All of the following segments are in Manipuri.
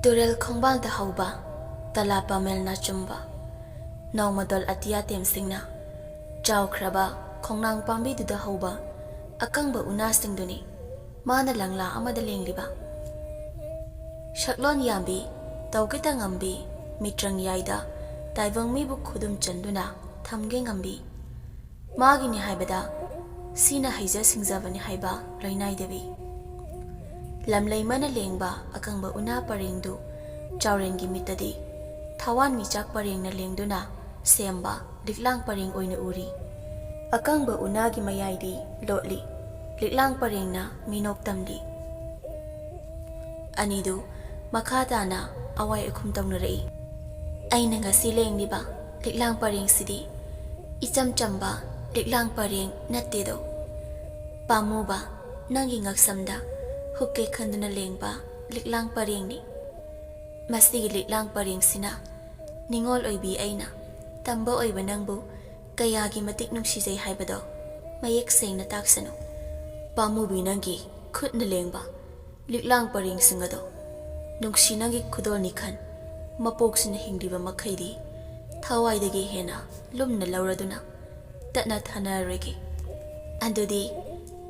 Turel khongbal da hauba tala pamel na chumba naumadol atia temsingna chawkraba khongnang pambi du da hauba akangba una singduni mana langla amada lengliba shaklon yambi tawkita ngambi mitrang yaida taibang mi bu khudum chanduna thamge ngambi magi ni haibada sina haija singjabani haiba rainai devi lamlai mana lengba akangba una parengdu chawrengi mitadi thawan michak parengna lengduna semba liklang pareng oina uri akangba una gi mayaidi lotli liklang parengna minok tamdi anidu makata na awai akhum tawnarei aina ngasi lengniba liklang pareng sidi icham chamba liklang pareng nattedo pamuba nangi ngaksamda hukke khanduna lengba liklang parengni masigi liklang pareng sina ningol oibi aina tamba oiba nangbu kayagi matik nungsijai haibado mayek sengna taksanu pamubi nangi khutna lengba liklang pareng singado nungsi nangi khudol nikhan mapoksina hingriba makhaidi thawaidagi hena lumna lauraduna tatna thanarege andudi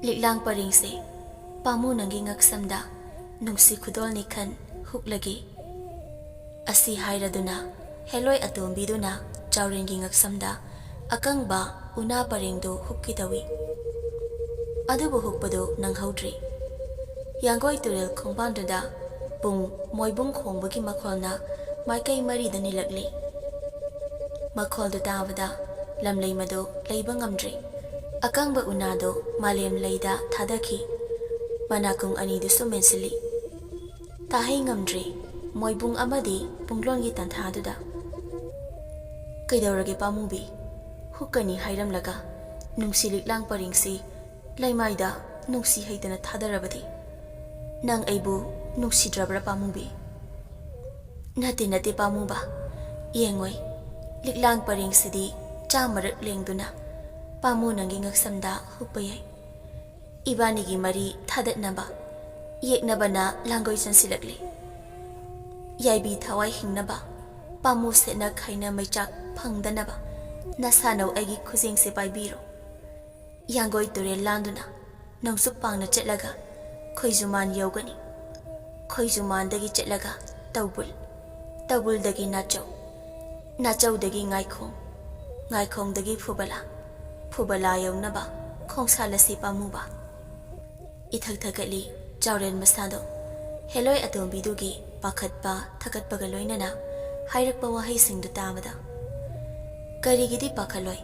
liklang pareng se pamu nangi ngaksamda nungsi khudol nikhan huklagi asi hairaduna heloi atombiduna chawrengi ngaksamda akangba una parengdo hukkidawi adubu hukpado nanghaudri yangoi turel khongbandada pung moibung khongbagi makholna maikai marida nilakli makholdu tabada lamlei mado leiba ngamdri akangba unado malem leida thadaki manakung anidusu mensili tahai ngamdri moibung amadi punglongi tanthaduda kaidawrage pamubi hukani hairamlaga nungsi liklang paringsi laimaida nungsi haidana thadarabadi nang aibu nungsi drabra pamubi nate pamuba yengoi liklang paringsidi chamarak lengduna pamu nangi ngaksamda hupayai ibanigi mari thadatnaba yeknabana langoi chansilakli yaibi thawai hingnaba pamu sena khaina maichak phangdanaba nasanau aigi khujeng se paibiro yangoi turel landuna nangsu pangna chetlaga khoijuman yogani khoijuman dagi chetlaga tawbul dagi nachau dagi ngaikhong dagi phubala yongnaba khongsalasi pamuba ithak thakali chawren masado heloi atombidugi pakhatpa thakatpaga loinana hairakpa wahai singdu tamada karigidi pakhaloi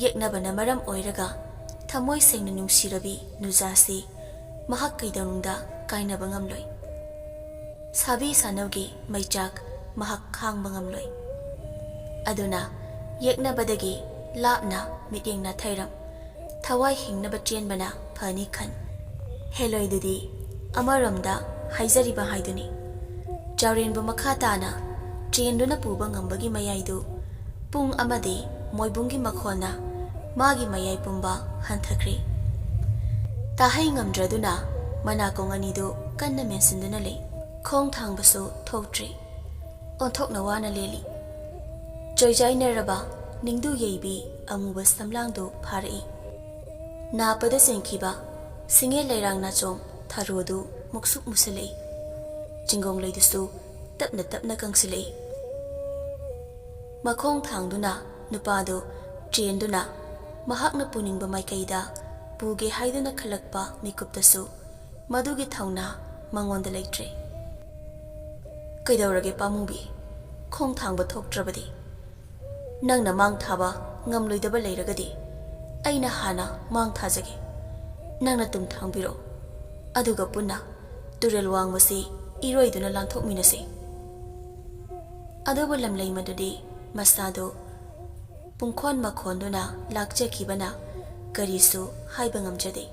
yeknabana maram oiraga thamoi sengna nungsirabi nujasi mahak kaidawngda kainaba ngamloi sabi sanawgi maichak mahak khangba ngamloi aduna yeknabadagi lapna mityengna thairam thawai hingnaba chenbana phani khan heloi dudi amaramda haijariba haiduni chawrenbu makhatana chenduna puba ngambagi mayaidu pung amadi moibungi makhona magi mayai pumba hanthakri tahai ngamdraduna manakong anidu kanna mensinduna le khong thangbasu thoktri onthokna wana leli joijainaraba ningdu yeibi amuba samlangdu pharai napada sengkiba singe leirang na chom tharodu muksuk musalei jingong leidusu tapna kangsilei makhong thangduna nupado chenduna mahakna puningba maikaida puge haiduna khalakpa mikuptasu madugi thauna mangonda leitre kaidawrage pamubi khong thangba thoktrabadi nangna mang thaba ngamloidaba leiragadi aina hana mang thajage nangna tum thangbiro aduga punna turel wangmasi iroiduna lanthokminasi adubu lamlei madudi masado pungkhon makhonduna lakjakibana karisu haiba ngamjade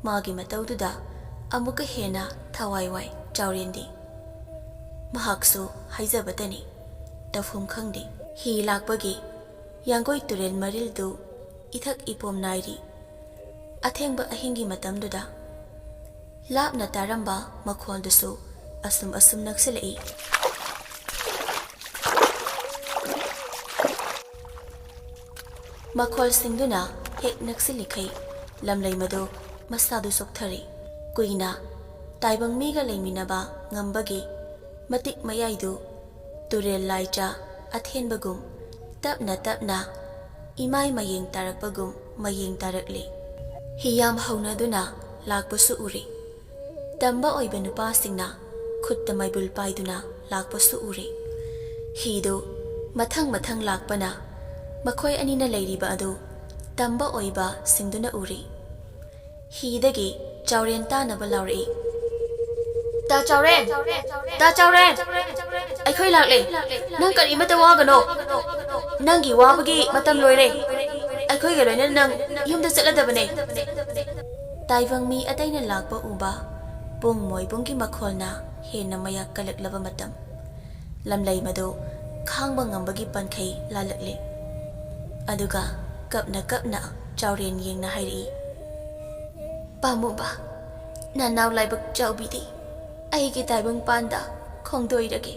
magi mataududa amuka hena thawaiwai chawrendi mahaksu haijabatani tafum khangdi hi lakpagi yangoi turel marildu ithak ipom nairi athengba ahingi matamduda lapna taramba makhondusu asum naksilai. Makhol singduna hek naksilikai lamlai madu masadu sokthari kuina taibang miga leiminaba ngambagi matik mayaidu turel laija athenbagum tapna imai mayeng tarakpagum mayeng tarakli hiyam haunaduna lakpasu uri tamba oiba nupasingna khutta maibul paiduna lakpasu uri hidu mathang lakpana makhoi anina leiriba adu tamba oiba singduna uri hidagi chauren tanaba lauri ta chauren aikhoi lakle nang kari mata wagano nangi wabagi matam loire aikhoi ga loina nang yumda chatladabane taibang mi ataina lakpa uba pung moibunggi makholna hena mayak kalaklaba matam lamlai madu khangba ngambagi pankhai lalakle aduga kapna chauren yengna hairi pamuba nanaw laibak chaubidi aigi taibang panda khongdoirage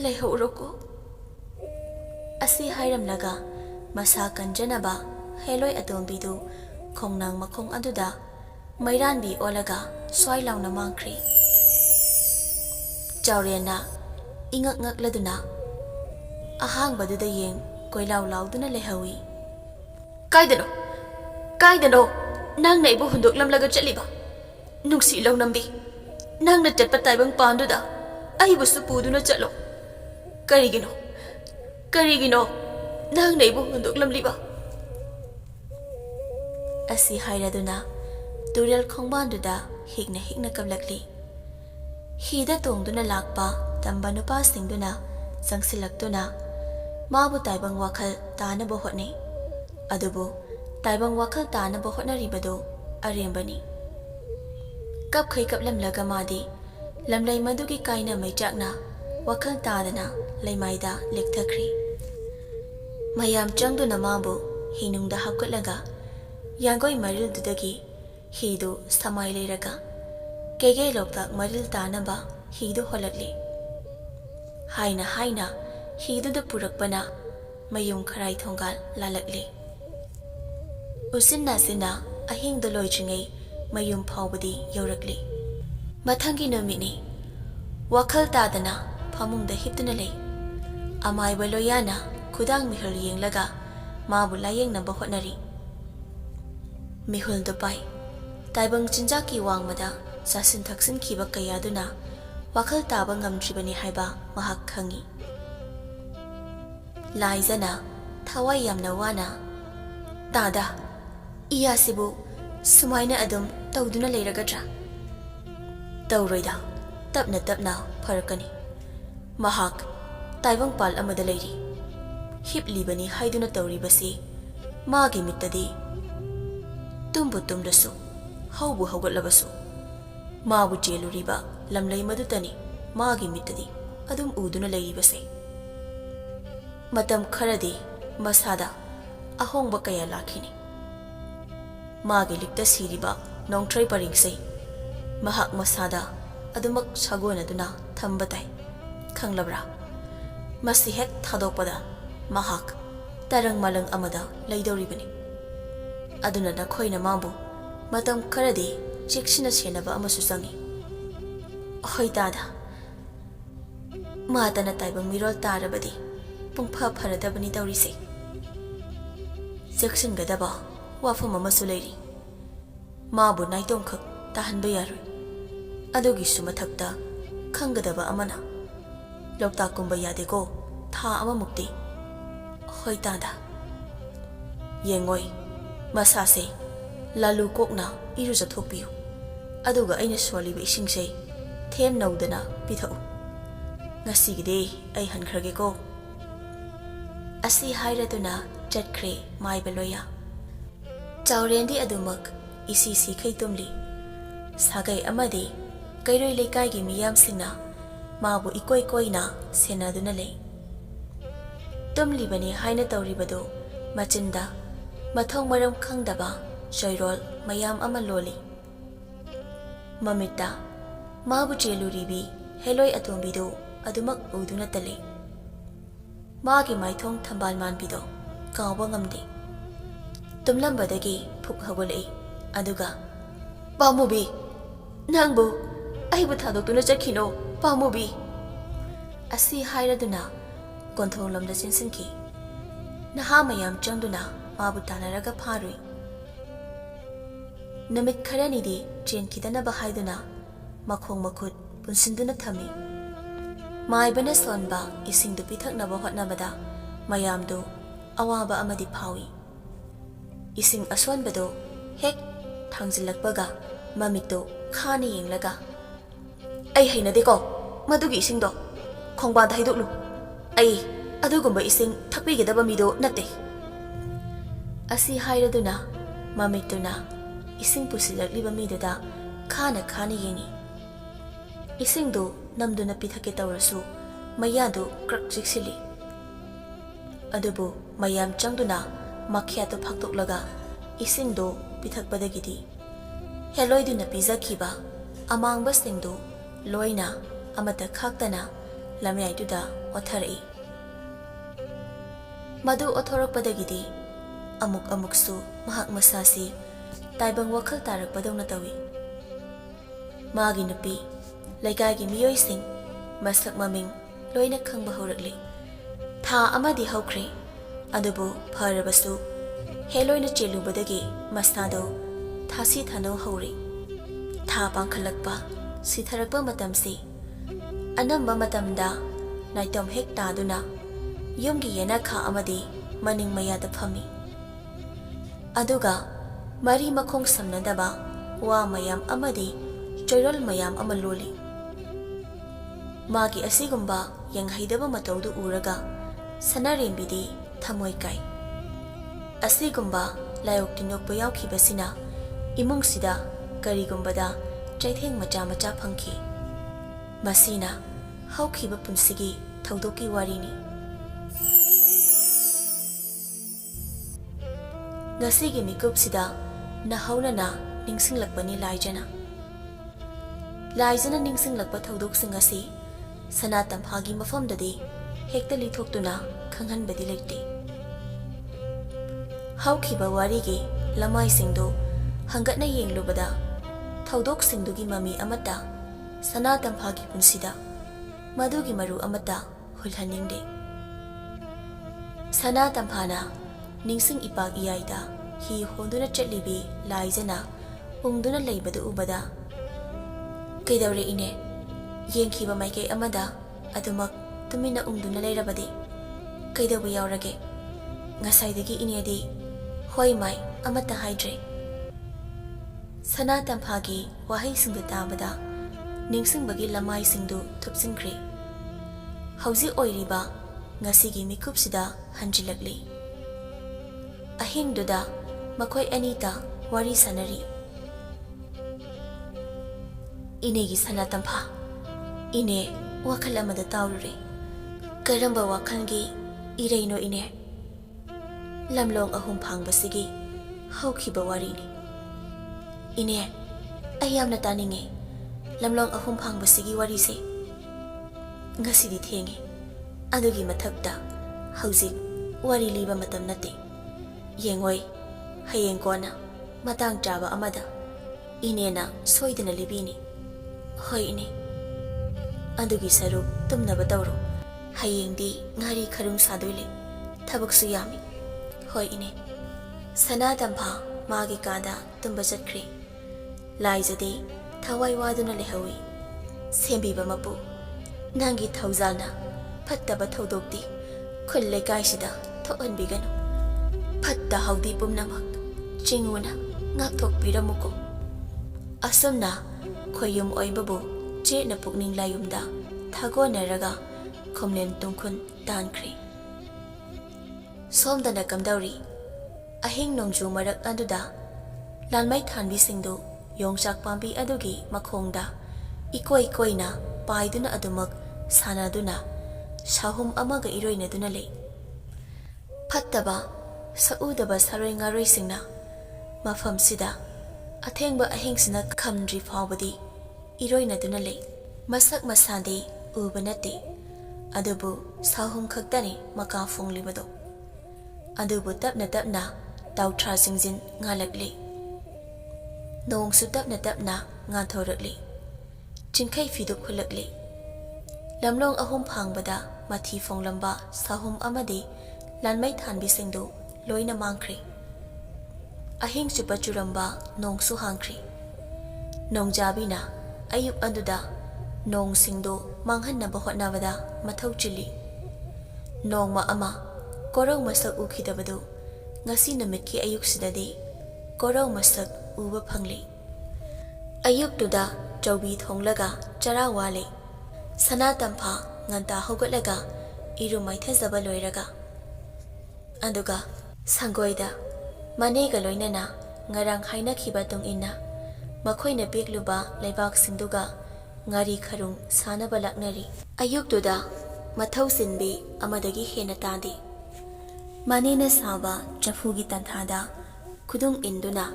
leihoroko asi hairamlaga masa kanjanaba heloi adombidu khongnang makhong aduda mairanbi olaga swai launa mangkhri chaurena ingak laduna ahang baduda yeng koilaw lauduna lehawi kaidano nang na ibu hunduk lamlaga chaliba nungsi law nambi nang na chatpa taibang panduda aibu supuduna chalo karigino nang na ibu hunduk lamliba asi hairaduna turel khongbanduda hikna kablakli hida tongduna lakpa tamba nupa singduna sangsilaktuna mabu taibang wakhal tanaba hotne adubu taibang wakhal tanaba hotnaribado arembani kapkhai kaplamlaga madi lamlai madugi kaina maichakna wakhal tadana laimaida lekthakri mayam changduna mabu hinungda hakutlaga yangoi maril dudagi hidu samai leiraga kege loktak maril tanaba hidu holakli haina hiduda purakpana mayum kharai thongal lalakli usinna ahingda loijingai mayum phawbadi yorakli mathangi nomini wakhal tadana phamungda hiptuna lei amai baloyana khudang mihul yenglaga mabu layengna bahotnari mihul dopai taibang chinjaki wangmada sasin thaksin khiba kayaduna wakhal taba ngamdribani haiba mahak khangi laizana thawai yamna wana tada iyasibu sumaina adum tawduna leiragadra tawroida tapna farakani mahak taibang pal amada leiri hiplibani haiduna tawribasi magi mittadi tumdasu haubu haugatlabasu mabu jeluriba lamlai madutani magi mittadi adum uduna leiribase matam kharadi masada ahongba kaya lakhini magi likta siriba nongtrai paringsei mahak masada adumak sagonaduna thambatai khanglabra masi hek thadokpada mahak tarang malang amada leidoribani aduna nakhoina mabu matam kharadi cheksina senaba amasu sangi hoitada matana taibang mirol tarabadi pungpha pharadabani tawrise cheksinggadaba wafam amasu leiri mabu naitong khak tahanba yaroi adugi sumathakta khangadaba amana lokta kumba yadeko tha ama mukti hoitada yengoi masase lalu kokna iruja thokpiu aduga aina swaliba isingse them naudana pithau ngasigide ai hankrage ko asi hairaduna chatkre mai baloya chaurendi adumak isi khaitumli sagai amadi kairoi lekai gi miyam singna mabu ikoi koina senaduna lei tumlibani haina tawribado machinda mathong maram khangdaba joyrol mayam ama loli mamita mabu jeluribi ꯍꯦꯂꯣꯏ ꯑꯇꯣꯝꯕꯤꯗꯨ ꯑꯗꯨꯃꯛ ꯎꯗꯨꯅ ꯇꯜꯂꯤ꯫ ꯃꯥꯒꯤ ꯃꯥꯏꯊꯣꯡ ꯊꯝꯕꯥꯜ ꯃꯥꯟꯕꯤꯗꯣ ꯀꯥꯎꯕ ꯉꯝꯗꯦ꯫ ꯇꯨꯝꯂꯝꯕꯗꯒꯤ ꯐꯨꯛ ꯍꯧꯒꯠꯂꯛꯏ ꯑꯗꯨꯒ "ꯄꯥꯃꯨꯕꯤ, ꯅꯪꯕꯨ ꯑꯩꯕꯨ ꯊꯥꯗꯣꯛꯇꯨꯅ ꯆꯠꯈꯤꯅꯣ ꯄꯥꯃꯨꯕꯤ" ꯑꯁꯤ ꯍꯥꯏꯔꯗꯨꯅ ꯀꯣꯟꯊꯣꯡꯂꯣꯝꯗ ꯆꯦꯟꯁꯤꯟꯈꯤ꯫ ꯅꯍꯥ ꯃꯌꯥꯝ ꯆꯪꯗꯨꯅ ꯃꯥꯕꯨ ꯇꯥꯟꯅꯔꯒ ꯐꯥꯔꯨꯏ꯫ ꯅꯨꯃꯤꯠ ꯈꯔꯅꯤꯗꯤ ꯆꯦꯟꯈꯤꯗꯅꯕ ꯍꯥꯏꯗꯨꯅ ꯃꯈꯣꯡ ꯃꯈꯨꯠ ꯄꯨꯟꯁꯤꯟꯗꯨꯅ ꯊꯝꯃꯤ꯫ ꯃꯥꯏꯕꯅ ꯁꯣꯟꯕ ꯏꯁꯤꯡꯗꯨ ꯄꯤꯊꯛꯅꯕ ꯍꯣꯠꯅꯕꯗ ꯃꯌꯥꯝꯗꯨ ꯑꯋꯥꯕ ꯑꯃꯗꯤ ꯐꯥꯎꯏ꯫ ꯏꯁꯤꯡ ꯑꯁꯣꯟꯕꯗꯨ ꯍꯦꯛ ꯊꯥꯡꯖꯤꯜꯂꯛꯄꯒ ꯃꯃꯤꯠꯇꯨ ꯈꯥꯅ ꯌꯦꯡꯂꯒ "ꯑꯩ ꯍꯩꯅꯗꯦꯀꯣ ꯃꯗꯨꯒꯤ ꯏꯁꯤꯡꯗꯣ, ꯈꯣꯡꯕꯥꯟꯗ ꯍꯩꯗꯣꯛꯂꯨ, ꯑꯩ ꯑꯗꯨꯒꯨꯝꯕ ꯏꯁꯤꯡ ꯊꯛꯄꯤꯒꯗꯕ ꯃꯤꯗꯣ ꯅꯠꯇꯦ" ꯑꯁꯤ ꯍꯥꯏꯔꯗꯨꯅ ꯃꯃꯤꯠꯇꯨꯅ ꯏꯁꯤꯡ ꯄꯨꯁꯤꯜꯂꯛꯂꯤꯕ ꯃꯤꯗꯨꯗ ꯈꯥꯅ ꯈꯥꯅ ꯌꯦꯡꯏ꯫ ꯏꯁꯤꯡꯗꯨ ꯅꯝꯗꯨꯅ ꯄꯤꯊꯛꯀꯦ ꯇꯧꯔꯁꯨ ꯃꯌꯥꯗꯨ ꯀ꯭ꯔꯛ ꯆꯤꯛꯁꯤꯜꯂꯤ꯫ ꯑꯗꯨꯕꯨ ꯃꯌꯥꯝ ꯆꯪꯗꯨꯅ ꯃꯈ꯭ꯌꯥꯠꯇꯨ ꯐꯥꯛꯇꯣꯛꯂꯒ ꯏꯁꯤꯡꯗꯨ ꯄꯤꯊꯛꯄꯗꯒꯤꯗꯤ ꯍꯦꯂꯣꯏꯗꯨꯅ ꯄꯤꯖꯈꯤꯕ ꯑꯃꯥꯡꯕꯁꯤꯡꯗꯨ ꯂꯣꯏꯅ ꯑꯃꯠꯇ ꯈꯥꯛꯇꯅ ꯂꯝꯌꯥꯏꯗꯨꯗ ꯑꯣꯠꯊꯔꯛꯏ꯫ ꯃꯗꯨ ꯑꯣꯠꯊꯣꯔꯛꯄꯗꯒꯤꯗꯤ ꯑꯃꯨꯛꯁꯨ ꯃꯍꯥꯛ ꯃꯁꯥꯁꯤ ꯇꯥꯏꯕꯪ ꯋꯥꯈꯜ ꯇꯥꯔꯛꯄꯗꯧꯅ ꯇꯧꯏ꯫ ꯃꯥꯒꯤ ꯅꯨꯄꯤ, ꯂꯩꯀꯥꯏꯒꯤ ꯃꯤꯑꯣꯏꯁꯤꯡ ꯃꯁꯛ ꯃꯃꯤꯡ ꯂꯣꯏꯅ ꯈꯪꯕ ꯍꯧꯔꯛꯂꯤ꯫ ꯊꯥ ꯑꯃꯗꯤ ꯍꯧꯈ꯭ꯔꯦ, ꯑꯗꯨꯕꯨ ꯐꯔꯕꯁꯨ ꯍꯦꯂꯣꯏꯅ ꯆꯦꯜꯂꯨꯕꯗꯒꯤ ꯃꯁꯥꯗꯣ ꯊꯥꯁꯤ ꯊꯥꯅꯧ ꯍꯧꯔꯦ꯫ ꯊꯥ ꯄꯥꯡꯈꯠꯂꯛꯄ, ꯁꯤꯊꯔꯛꯄ ꯃꯇꯝꯁꯤ ꯑꯅꯝꯕ ꯃꯇꯝꯗ ꯅꯥꯏꯇꯣꯝ ꯍꯦꯛ ꯇꯥꯗꯨꯅ ꯌꯨꯝꯒꯤ ꯌꯦꯅꯈꯥ ꯑꯃꯗꯤ ꯃꯅꯤꯡ ꯃꯌꯥꯗ ꯐꯝꯃꯤ꯫ ꯑꯗꯨꯒ ꯃꯔꯤ ꯃꯈꯣꯡ ꯁꯝꯅꯗꯕ ꯋꯥ ꯃꯌꯥꯝ ꯑꯃꯗꯤ ꯆꯣꯏꯔꯣꯜ ꯃꯌꯥꯝ ꯑꯃ ꯂꯣꯜꯂꯤ꯫ ꯃꯥꯒꯤ ꯑꯁꯤꯒꯨꯝꯕ ꯌꯦꯡꯍꯩꯗꯕ ꯃꯇꯧꯗꯨ ꯎꯔꯒ ꯁꯅꯥꯔꯦꯝꯕꯤꯗꯤ ꯊꯃꯣꯏ ꯀꯥꯏ꯫ ꯑꯁꯤꯒꯨꯝꯕ ꯂꯥꯏꯑꯣꯛ ꯇꯤꯟꯑꯣꯛꯄ ꯌꯥꯎꯈꯤꯕꯁꯤꯅ ꯏꯃꯨꯡꯁꯤꯗ ꯀꯔꯤꯒꯨꯝꯕꯗ ꯆꯩꯊꯦꯡ ꯃꯆꯥ ꯃꯆꯥ ꯐꯪꯈꯤ꯫ ꯃꯁꯤꯅ ꯍꯧꯈꯤꯕ ꯄꯨꯟꯁꯤꯒꯤ ꯊꯧꯗꯣꯛꯀꯤ ꯋꯥꯔꯤꯅꯤ꯫ ꯉꯁꯤꯒꯤ ꯃꯤꯀꯨꯞꯁꯤꯗ ꯅꯍꯧꯅꯅ ꯅꯤꯡꯁꯤꯡꯂꯛꯄꯅꯤ ꯂꯥꯏꯖꯅ ꯅꯤꯡꯁꯤꯡꯂꯛꯄ ꯊꯧꯗꯣꯛꯁꯤꯡ ꯑꯁꯤ ꯁꯅꯥꯇꯝꯐꯥꯒꯤ ꯃꯐꯝꯗꯗꯤ ꯍꯦꯛꯇ ꯂꯤꯊꯣꯛꯇꯨꯅ ꯈꯪꯍꯟꯕꯗꯤ ꯂꯩꯇꯦ꯫ ꯍꯧꯈꯤꯕ ꯋꯥꯔꯤꯒꯤ ꯂꯃꯥꯏꯁꯤꯡꯗꯨ ꯍꯪꯒꯠꯅ ꯌꯦꯡꯂꯨꯕꯗ ꯊꯧꯗꯣꯛꯁꯤꯡꯗꯨꯒꯤ ꯃꯃꯤ ꯑꯃꯠꯇ ꯁꯅꯥꯇꯝꯐꯥꯒꯤ ꯄꯨꯟꯁꯤꯗ ꯃꯗꯨꯒꯤ ꯃꯔꯨ ꯑꯃꯠꯇ ꯍꯨꯜꯍꯟꯅꯤꯡꯗꯦ꯫ ꯁꯅꯥꯇꯝꯐꯥꯅ ꯅꯤꯡꯁꯤꯡ ꯏꯄꯥꯛ ꯏꯌꯥꯏꯗ ꯍꯤ ꯍꯣꯟꯗꯨꯅ ꯆꯠꯂꯤꯕꯤ ꯂꯥꯏꯖꯅ ꯎꯪꯗꯨꯅ ꯂꯩꯕꯗꯨ ꯎꯕꯗ "ꯀꯩꯗꯧꯔꯦ ꯏꯅꯦ, ꯌꯦꯡꯈꯤꯕ ꯃꯥꯏꯀꯩ ꯑꯃꯗ ꯑꯗꯨꯃꯛ ꯇꯨꯃꯤꯟꯅ ꯎꯪꯗꯨꯅ ꯂꯩꯔꯕꯗꯤ ꯀꯩꯗꯧꯕ ꯌꯥꯎꯔꯒꯦ? ꯉꯁꯥꯏꯗꯒꯤ ꯏꯅꯦꯗꯤ ꯍꯣꯏ ꯃꯥꯏ ꯑꯃꯠꯇ ꯍꯥꯏꯗ꯭ꯔꯦ" ꯁꯅꯥꯇꯝꯐꯥꯒꯤ ꯋꯥꯍꯩꯁꯤꯡꯗꯨ ꯇꯥꯕꯗ ꯅꯤꯡꯁꯤꯡꯕꯒꯤ ꯂꯃꯥꯏꯁꯤꯡꯗꯨ ꯊꯨꯞꯆꯤꯟꯈ꯭ꯔꯦ꯫ ꯍꯧꯖꯤꯛ ꯑꯣꯏꯔꯤꯕ ꯉꯁꯤꯒꯤ ꯃꯤꯀꯨꯞꯁꯤꯗ ꯍꯟꯖꯤꯜꯂꯛꯂꯤ꯫ ꯑꯍꯤꯡꯗꯨꯗ ꯃꯈꯣꯏ ꯑꯅꯤꯇ ꯋꯥꯔꯤ ꯁꯥꯅꯔꯤ꯫ "ꯏꯅꯦꯒꯤ ꯁꯅꯥꯇꯝꯐꯥ, ꯏꯅꯦ ꯋꯥꯈꯜ ꯑꯃꯗ ꯇꯥꯎꯔꯨꯔꯦ꯫ ꯀꯔꯝꯕ ꯋꯥꯈꯜꯒꯤ ꯏꯔꯩꯅꯣ ꯏꯅꯦ?" "ꯂꯝꯂꯣꯡ ꯑꯍꯨꯝ ꯐꯥꯡꯕꯁꯤꯒꯤ ꯍꯧꯈꯤꯕ ꯋꯥꯔꯤꯅꯤ." "ꯏꯅꯦ, ꯑꯩ ꯌꯥꯝꯅ ꯇꯥꯅꯤꯡꯉꯦ ꯂꯝꯂꯣꯡ ꯑꯍꯨꯝ ꯐꯥꯡꯕꯁꯤꯒꯤ ꯋꯥꯔꯤꯁꯦ꯫ ꯉꯁꯤꯗꯤ ꯊꯦꯡꯉꯦ, ꯑꯗꯨꯒꯤ ꯃꯊꯛꯇ ꯍꯧꯖꯤꯛ ꯋꯥꯔꯤ ꯂꯤꯕ ꯃꯇꯝ ꯅꯠꯇꯦ꯫ ꯌꯦꯡꯉꯣꯏ, ꯍꯌꯦꯡ ꯀꯣꯟꯅ ꯃꯇꯥꯡ ꯆꯥꯕ ꯑꯃꯗ ꯏꯅꯦꯅ ꯁꯣꯏꯗꯅ ꯂꯤꯕꯤꯅꯤ." "ꯍꯣꯏ ꯏꯅꯦ, ꯑꯗꯨꯒꯤ ꯁꯔꯨꯛ ꯇꯨꯝꯅꯕ ꯇꯧꯔꯣ꯫ ꯍꯌꯦꯡꯗꯤ ꯉꯥꯔꯤ ꯈꯔꯨꯡ ꯁꯥꯗꯣꯏ ꯂꯩ, ꯊꯕꯛꯁꯨ ꯌꯥꯝꯃꯤ." "ꯍꯣꯏ ꯏꯅꯦ." ꯁꯅꯥꯇꯝꯐꯥ ꯃꯥꯒꯤ ꯀꯥꯗ ꯇꯨꯝꯕ ꯆꯠꯈ꯭ꯔꯦ꯫ ꯂꯥꯏꯖꯗꯤ ꯊꯋꯥꯏ ꯋꯥꯗꯨꯅ ꯂꯩꯍꯧꯏ꯫ "ꯁꯦꯝꯕꯤꯕ ꯃꯄꯨ, ꯅꯪꯒꯤ ꯊꯧꯖꯥꯜꯅ ꯐꯠꯇꯕ ꯊꯧꯗꯣꯛꯇꯤ ꯈꯨꯜ ꯂꯩꯀꯥꯏꯁꯤꯗ ꯊꯣꯛꯍꯟꯕꯤꯒꯅꯨ꯫ ꯐꯠꯇ ꯍꯥꯎꯗꯤ ꯄꯨꯝꯅꯃꯛ ꯆꯤꯡꯎꯅ ꯉꯥꯛꯊꯣꯛꯄꯤꯔꯝꯃꯨꯀꯣ." ꯑꯁꯨꯝꯅ ꯈꯣꯏꯌꯨꯝ ꯑꯣꯏꯕꯕꯨ ꯆꯦꯠꯅ ꯄꯨꯛꯅꯤꯡ ꯂꯥꯏꯌꯨꯝꯗ ꯊꯥꯒꯣꯟꯅꯔꯒ ꯈꯣꯝꯂꯦꯟ ꯇꯨꯡꯈꯨꯟ ꯇꯥꯟꯈ꯭ꯔꯦ꯫ ꯁꯣꯝꯗꯅ ꯀꯝꯗꯧꯔꯤ? ꯑꯍꯤꯡ ꯅꯣꯡꯖꯨ ꯃꯔꯛ ꯑꯗꯨꯗ ꯂꯥꯟꯃꯩ ꯊꯥꯟꯕꯤꯁꯤꯡꯗꯨ ꯌꯣꯡꯆꯥꯛ ꯄꯥꯝꯕꯤ ꯑꯗꯨꯒꯤ ꯃꯈꯣꯡꯗ ꯏꯀꯣꯏ ꯀꯣꯏꯅ ꯄꯥꯏꯗꯨꯅ ꯑꯗꯨꯃꯛ ꯁꯥꯟꯅꯗꯨꯅ ꯁꯥꯍꯨꯝ ꯑꯃꯒ ꯏꯔꯣꯏꯅꯗꯨꯅ ꯂꯩ꯫ ꯐꯠꯇꯕ ꯁꯛꯎꯗꯕ ꯁꯥꯔꯣꯏ ꯉꯥꯔꯣꯏꯁꯤꯡꯅ ꯃꯐꯝꯁꯤꯗ ꯑꯊꯦꯡꯕ ꯑꯍꯤꯡꯁꯤꯅ ꯈꯝꯗ꯭ꯔꯤ ꯐꯥꯎꯕꯗꯤ ꯏꯔꯣꯏꯅꯗꯨꯅ ꯂꯩ꯫ Masak masandi uba nati. Adubu sahum khaktani maka fonglibado. Adubu tapna tapna tautra singjin ngalakli. Nongsu tapna tapna ngathorakli. Chingkai fidup khulakli. Lamlong ahum phangbada mathi fonglamba sahum amadi lanmai thanbi singdu loina mangkhri. Ahing chupa churamba nongsu hangkhri. Nongjabina ayuk aduda nong singdo manghanaba hotnabada mathau chili. Nongma ama korau masak ukhidabadu ngasi namitki ayuk sidadi korau masak uba phangli. Ayuk tuda Thoibi thonglaga chara wale. Sana tampha nganta hogatlaga iru maithazaba loiraga. Aduga sangoida manega loinana ngarang hainakhiba tungina makhoina bekluba leibak singduga ngari kharung sanaba laknari. Ayuktuda mathau sinbi amadagi hena tadi. Manena saba chafugi tanthada khudung induna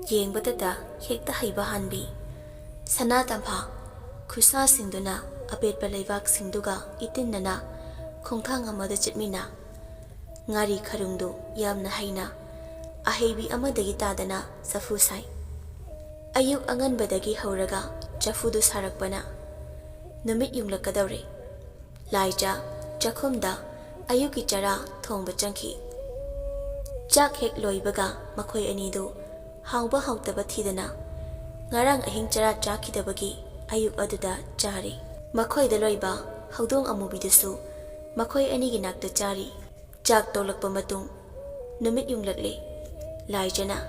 yengbadata hekta haiba hanbi. Sana tampha khusa singduna apetpa leibak singduga itinnana khongthang amada chitmina ngari kharungdu yamna haina aheibi amadagi tadana safu sai. Ayuk anganbadagi hauraga chafudu sarakpana numit yunglakadawre. Laija chakhumda ayuki chara thongba changki. Chak hek loibaga makhoi anidu hauba hautaba thidana ngarang ahing chara chakhidabagi ayuk aduda chari. Makhoi da loiba haudong amubidusu makhoi anigi nakta chari. Chak tolakpa matung numit yunglakle. Laijana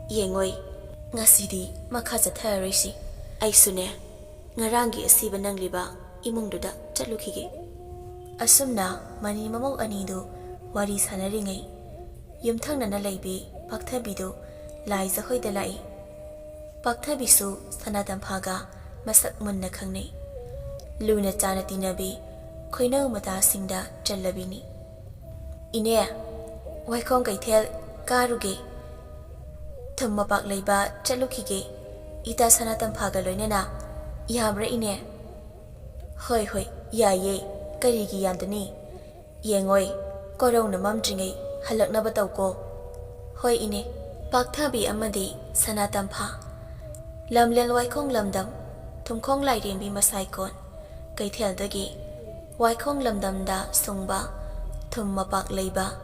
yengoi ngasidi makha chatharisi aisune ngarangi asiba nangliba imungduda chatlukhige. Asumna mani mamau anidu wari sanaringai yumthangnana leibi pakthabidu laija hoida lai. Pakthabisu sanatamphaga masak munna khangnei. Luna chana tinabi khoinau mata singda challabini. Ine waikong kaithel karuge thummapak leiba chatlukhige ita sanatamphaga loinana yabra ine. Hoi hoi yaye karigi yandani yengoi korona mamdringai halaknaba tawko. Hoi ine pakthabi amadi sanatampha lamlel waikong lamdam thumkhong lairembi masaikon kaitheldagi waikong lamdamda sungba thummapak leiba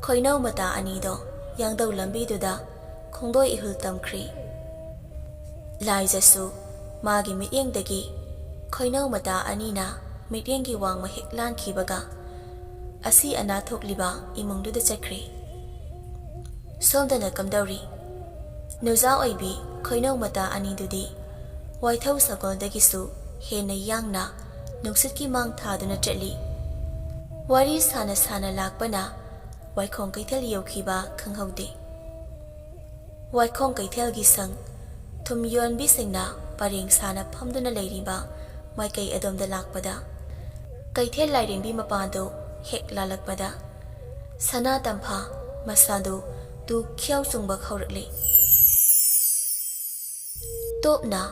khoinau mata anido yangdau lambiduda khongdoi ihul tamkhri. Laijasu magi mityengdagi khoinau mata anina mityengi wangma heklan khibaga asi ana thokliba imungduda chakri. Somdana kamdauri nuza oibi khoinau mata anidudi waithau sagoldagisu hena yangna nungsitki mang thaduna chatli. Wari sana sana lakpana waikhong kaithel yokhiba khanghaude. Waikhong kaithelgi sang thum yonbi singna pareng sana phamduna leiriba maikai adomda lakpada kaithel lairengbi mapado hek lalakpada sana tampha masadu tu khyau chungba khaurakle. Topna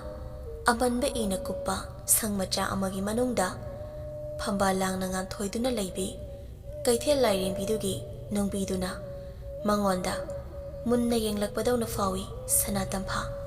amanba ina kuppa sangmacha amagi manungda phamba langna ngan thoiduna leibi kaithel lairengbidugi nungbiduna mangonda munna yenglakpadawna fawi sana tampha.